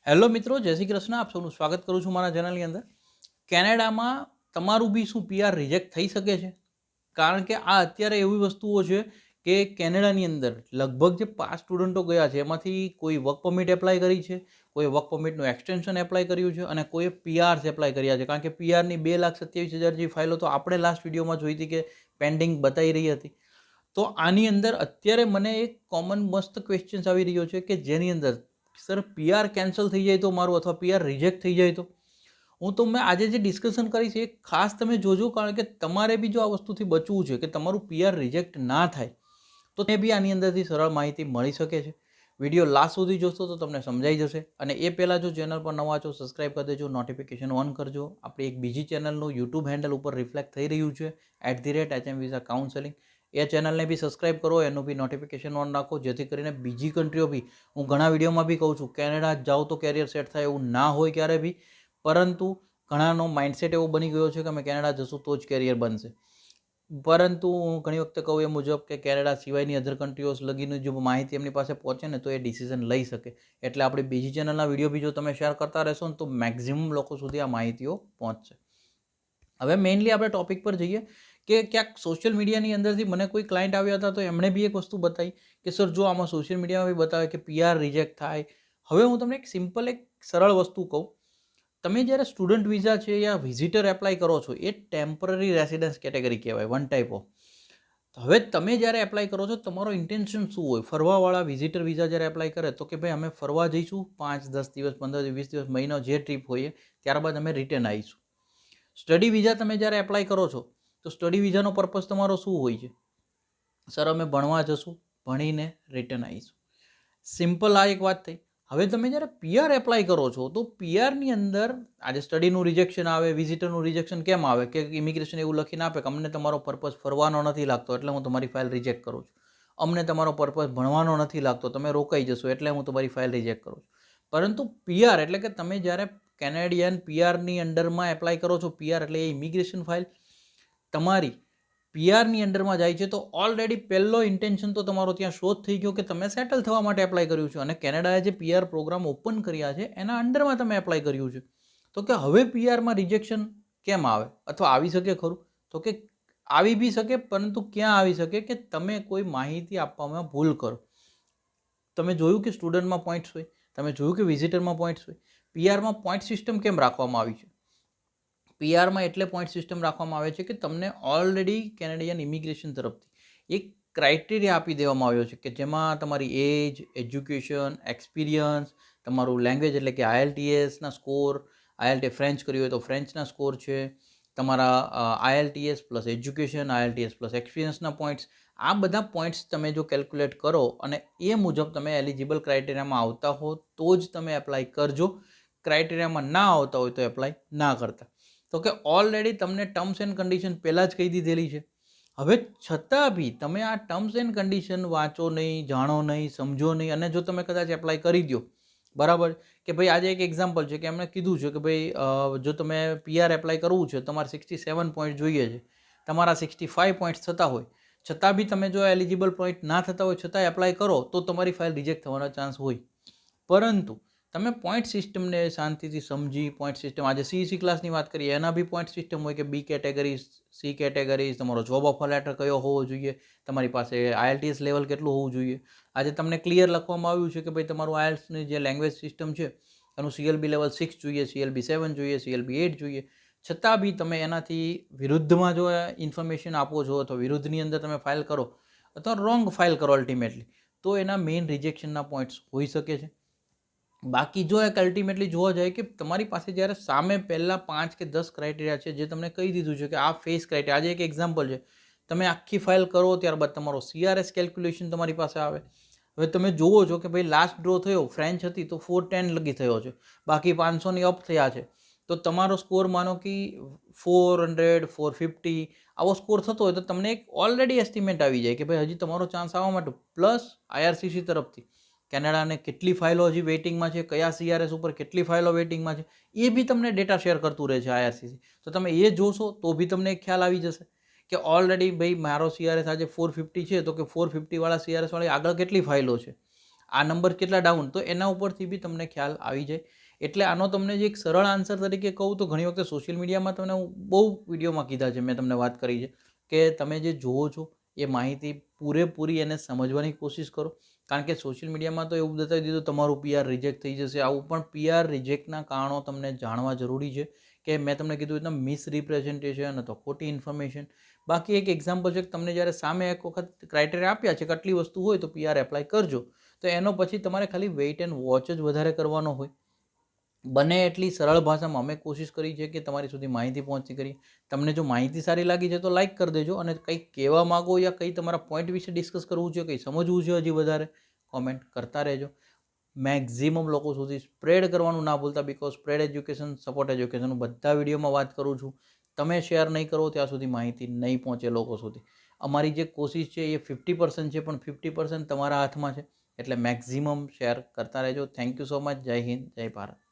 Hello મિત્રો, જય શ્રી કૃષ્ણ. આપ સૌનું સ્વાગત કરું છું મારા ચેનલની અંદર. કેનેડામાં તમારું બી શું પીઆર રિજેક્ટ થઈ શકે છે? કારણ કે આ અત્યારે એવી વસ્તુઓ છે કે કેનેડાની અંદર લગભગ જે 5 સ્ટુડન્ટો ગયા છે એમાંથી કોઈ વર્ક પરમિટ એપ્લાય કરી છે, કોઈ વર્ક પરમિટનું એક્સટેન્શન એપ્લાય કર્યું છે અને કોઈએ પીઆર્સ એપ્લાય કર્યા છે. કારણ કે પીઆરની 2,27,000 જેવી ફાઇલો તો આપણે લાસ્ટ વિડીયોમાં જોઈ હતી કે પેન્ડિંગ બતાવી રહી હતી. તો આની અંદર અત્યારે મને એક કોમન મસ્ત ક્વેશ્ચન્સ આવી રહ્યો છે કે જેની અંદર સર પીઆર કેન્સલ થઈ જાય તો મારું અથવા પીઆર રિજેક્ટ થઈ જાય તો હું તો મેં આજે જે ડિસ્કશન કરીશ એ ખાસ તમે જોજો, કારણ કે તમારે બી જો આ વસ્તુથી બચવું છે કે તમારું પીઆર રિજેક્ટ ના થાય તો તે બી આની અંદરથી સરળ માહિતી મળી શકે છે. વિડીયો લાસ્ટ સુધી જોશો તો તમને સમજાઈ જશે. અને એ પહેલાં જો ચેનલ પર નવા છો સબસ્ક્રાઈબ કરી દેજો, નોટિફિકેશન ઓન કરજો. આપણી એક બીજી ચેનલનું યુટ્યુબ હેન્ડલ ઉપર રિફ્લેક્ટ થઈ રહ્યું છે @HM Visa કાઉન્સેલિંગ. એ ચેનલને બી સબસ્ક્રાઈબ કરો, એનું બી નોટિફિકેશન ઓન રાખો, જેથી કરીને બીજી કન્ટ્રીઓ બી, હું ઘણા વિડીયોમાં બી કહું છું કેનેડા જાઓ તો કેરિયર સેટ થાય એવું ના હોય ક્યારે બી, પરંતુ ઘણાનો માઇન્ડસેટ એવો બની ગયો છે કે અમે કેનેડા જશું તો જ કેરિયર બનશે. પરંતુ હું ઘણી વખતે કહું એ મુજબ કે કેનેડા સિવાયની અધર કન્ટ્રીઓઝ લગીની જો માહિતી એમની પાસે પહોંચે ને તો એ ડિસિઝન લઈ શકે. એટલે આપણી બીજી ચેનલના વિડીયો બી જો તમે શેર કરતા રહેશો ને તો મેક્ઝિમમ લોકો સુધી આ માહિતીઓ પહોંચશે. હવે મેઇનલી આપણે ટોપિક પર જઈએ કે ક્યાંક સોશિયલ મીડિયાની અંદરથી મને કોઈ ક્લાયન્ટ આવ્યા હતા તો એમણે બી એક વસ્તુ બતાવી કે સર જો આમાં સોશિયલ મીડિયામાં બી બતાવે કે પીઆર રિજેક્ટ થાય. હવે હું તમને એક સિમ્પલ એક સરળ વસ્તુ કહું. તમે જ્યારે સ્ટુડન્ટ વિઝા છે યા વિઝિટર એપ્લાય કરો છો એ ટેમ્પરરી રેસિડન્સ કેટેગરી કહેવાય, વન ટાઈપ ઓફ. હવે તમે જ્યારે એપ્લાય કરો છો તમારો ઇન્ટેન્શન શું હોય? ફરવાવાળા વિઝિટર વિઝા જ્યારે એપ્લાય કરે તો કે ભાઈ અમે ફરવા જઈશું 5, 10 દિવસ, 15 દિવસ, 20 દિવસ, મહિનો જે ટ્રીપ હોય ત્યારબાદ અમે રિટર્ન આવીશું. સ્ટડી વિઝા તમે જ્યારે એપ્લાય કરો છો તો સ્ટડી વિઝાનો પર્પઝ તમારો શું હોય છે? સર અમે ભણવા જશું, ભણીને રિટર્ન આવીશું. સિમ્પલ આ એક વાત થઈ. હવે તમે જ્યારે પીઆર એપ્લાય કરો છો તો પીઆરની અંદર આજે સ્ટડીનું રિજેક્શન આવે, વિઝિટરનું રિજેક્શન કેમ આવે કે ઇમિગ્રેશન એવું લખીને આપે કે અમને તમારો પર્પઝ ફરવાનો નથી લાગતો એટલે હું તમારી ફાઇલ રિજેક્ટ કરું છું, અમને તમારો પર્પઝ ભણવાનો નથી લાગતો, તમે રોકાઈ જશો એટલે હું તમારી ફાઇલ રિજેક્ટ કરું છું. પરંતુ પીઆર એટલે કે તમે જ્યારે કેનેડિયન પીઆરની અંડરમાં એપ્લાય કરો છો, પીઆર એટલે એ ઇમિગ્રેશન ફાઇલ તમારી પીઆરની અંડરમાં જાય છે તો ઓલરેડી પહેલો ઇન્ટેન્શન તો તમારો ત્યાં શોધ થઈ ગયો કે તમે સેટલ થવા માટે એપ્લાય કર્યું છે અને કેનેડાએ જે પીઆર પ્રોગ્રામ ઓપન કર્યા છે એના અંડરમાં તમે એપ્લાય કર્યું છે. તો કે હવે પીઆરમાં રિજેક્શન કેમ આવે અથવા આવી શકે ખરું? તો કે આવી બી શકે, પરંતુ ક્યાં આવી શકે કે તમે કોઈ માહિતી આપવામાં ભૂલ કરો. તમે જોયું કે સ્ટુડન્ટમાં પોઈન્ટ્સ હોય, તમે જોયું કે વિઝિટરમાં પોઈન્ટ્સ હોય. પીઆરમાં પોઈન્ટ સિસ્ટમ કેમ રાખવામાં આવી છે? પીઆરમાં એટલે પોઈન્ટ સિસ્ટમ રાખવામાં આવે છે કે તમને ઓલરેડી કેનેડિયન ઇમિગ્રેશન તરફથી એક ક્રાઇટેરિયા આપી દેવામાં આવ્યો છે કે જેમાં તમારી એજ, એજ્યુકેશન, એક્સપિરિયન્સ, તમારું લેંગ્વેજ એટલે કે IELTSના સ્કોર, IELTS ફ્રેન્ચ કર્યું હોય તો ફ્રેન્ચના સ્કોર છે, તમારા IELTS plus education, IELTS plus એક્સપિરિયન્સના પોઈન્ટ્સ, આ બધા પોઈન્ટ્સ તમે જો કેલ્ક્યુલેટ કરો અને એ મુજબ તમે એલિજિબલ ક્રાઇટેરિયામાં આવતા હો તો જ તમે એપ્લાય કરજો. ક્રાઇટેરિયામાં ના આવતા હોય તો એપ્લાય ના કરતા. તો કે ઓલરેડી તમને ટર્મ્સ એન્ડ કન્ડિશન પહેલાં જ કહી દીધેલી છે. હવે છતાં બી તમે આ ટર્મ્સ એન્ડ કન્ડિશન વાંચો નહીં, જાણો નહીં, સમજો નહીં અને જો તમે કદાચ એપ્લાય કરી દો, બરાબર, કે ભાઈ આજે એક એક્ઝામ્પલ છે કે એમણે કીધું છે કે ભાઈ જો તમે પીઆર એપ્લાય કરવું છે તમારે 67 પોઈન્ટ જોઈએ છે, તમારા 65 પોઈન્ટ્સ થતા હોય છતાં બી તમે જો એલિજિબલ પોઈન્ટ ના થતા હોય છતાં એપ્લાય કરો તો તમારી ફાઇલ રિજેક્ટ થવાનો ચાન્સ હોય. પરંતુ તમે પોઈન્ટ સિસ્ટમને શાંતિથી સમજી, પોઈન્ટ સિસ્ટમ આજે CEC ક્લાસની વાત કરીએ એના બી પોઈન્ટ સિસ્ટમ હોય કે બી કેટેગરી, સી કેટેગરી, તમારો જોબ ઓફર લેટર કયો હોવો જોઈએ, તમારી પાસે IELTS લેવલ કેટલું હોવું જોઈએ. આજે તમને ક્લિયર લખવામાં આવ્યું છે કે ભાઈ તમારું IELTSની જે લેંગ્વેજ સિસ્ટમ છે એનું CLB લેવલ 6 જોઈએ, CLB 7 જોઈએ, CLB 8 જોઈએ. છતાં બી તમે એનાથી વિરુદ્ધમાં જો ઇન્ફોર્મેશન આપો છો અથવા વિરુદ્ધની અંદર તમે ફાઇલ કરો અથવા રોંગ ફાઇલ કરો અલ્ટિમેટલી, તો એના મેઇન રિજેક્શનના પોઈન્ટ્સ હોઈ શકે છે. બાકી જો એક અલ્ટિમેટલી જોવા જાય કે તમારી પાસે જ્યારે સામે પહેલાં 5 કે 10 ક્રાઇટેરિયા છે જે તમને કહી દીધું છે કે આ ફેસ ક્રાઇટેરિયા, આજે એક એક્ઝામ્પલ છે, તમે આખી ફાઇલ કરો ત્યારબાદ તમારો CRS કેલ્ક્યુલેશન તમારી પાસે આવે. હવે તમે જુઓ છો કે ભાઈ લાસ્ટ ડ્રો થયો ફ્રેન્ચ હતી તો 410 લગી થયો છે, બાકી 500ની અપ થયા છે, તો તમારો સ્કોર માનો કે 400, 450 આવો સ્કોર થતો હોય તો તમને એક ઓલરેડી એસ્ટિમેટ આવી જાય કે ભાઈ હજી તમારો ચાન્સ આવવા માટે. પ્લસ IRCC તરફથી કેનેડાને કેટલી ફાઇલો હજી વેઇટિંગમાં છે, કયા CRS ઉપર કેટલી ફાઇલો વેઇટિંગમાં છે, એ બી તમને ડેટા શેર કરતું રહે છે IRCC. તો તમે એ જોશો તો બી તમને એક ખ્યાલ આવી જશે કે ઓલરેડી ભાઈ મારો CRS આજે 450 છે તો કે 450 વાળા CRS વાળી આગળ કેટલી ફાઇલો છે. આ નંબર કેટલા ડાઉન, તો એના ઉપરથી બી તમને ખ્યાલ આવી જાય. એટલે આનો તમને જે એક સરળ આન્સર તરીકે કહું તો ઘણી વખતે સોશિયલ મીડિયામાં તમને હું બહુ વિડીયોમાં કીધા છે, મેં તમને વાત કરી છે કે તમે જે જુઓ છો એ માહિતી પૂરેપૂરી એને સમજવાની કોશિશ કરો. કારણ કે સોશિયલ મીડિયામાં તો એવું બતાવી દીધું તમારું પીઆર રિજેક્ટ થઈ જશે, આવું પણ પીઆર રિજેક્ટના કારણો તમને જાણવા જરૂરી છે કે મેં તમને કીધું એકદમ મિસરિપ્રેઝન્ટેશન અથવા ખોટી ઇન્ફોર્મેશન. બાકી એક એક્ઝામ્પલ છે કે તમને જ્યારે સામે એક વખત ક્રાઇટેરિયા આપ્યા છે કે આટલી વસ્તુ હોય તો પીઆર એપ્લાય કરજો, તો એનો પછી તમારે ખાલી વેઇટ એન્ડ વોચ જ વધારે કરવાનો હોય. બને એટલી સરળ ભાષામાં અમે કોશિશ કરી છે કે તમારી સુધી માહિતી પહોંચી કરી. તમને જો માહિતી સારી લાગી છે તો લાઇક કરી દેજો, અને કંઈક કહેવા માગો યા કંઈ તમારા પોઈન્ટ વિશે ડિસ્કસ કરવું છે, કંઈ સમજવું છે હજી વધારે, કોમેન્ટ કરતા રહેજો. મેક્ઝિમમ લોકો સુધી સ્પ્રેડ કરવાનું ના ભૂલતા, બિકોઝ સ્પ્રેડ એજ્યુકેશન, સપોર્ટ એજ્યુકેશનનું બધા વિડીયોમાં વાત કરું છું. તમે શેર નહીં કરો ત્યાં સુધી માહિતી નહીં પહોંચે લોકો સુધી. અમારી જે કોશિશ છે એ 50% છે, પણ 50% તમારા હાથમાં છે, એટલે મેક્ઝિમમ શેર કરતા રહેજો. Thank you so much. જય હિન્દ, જય ભારત.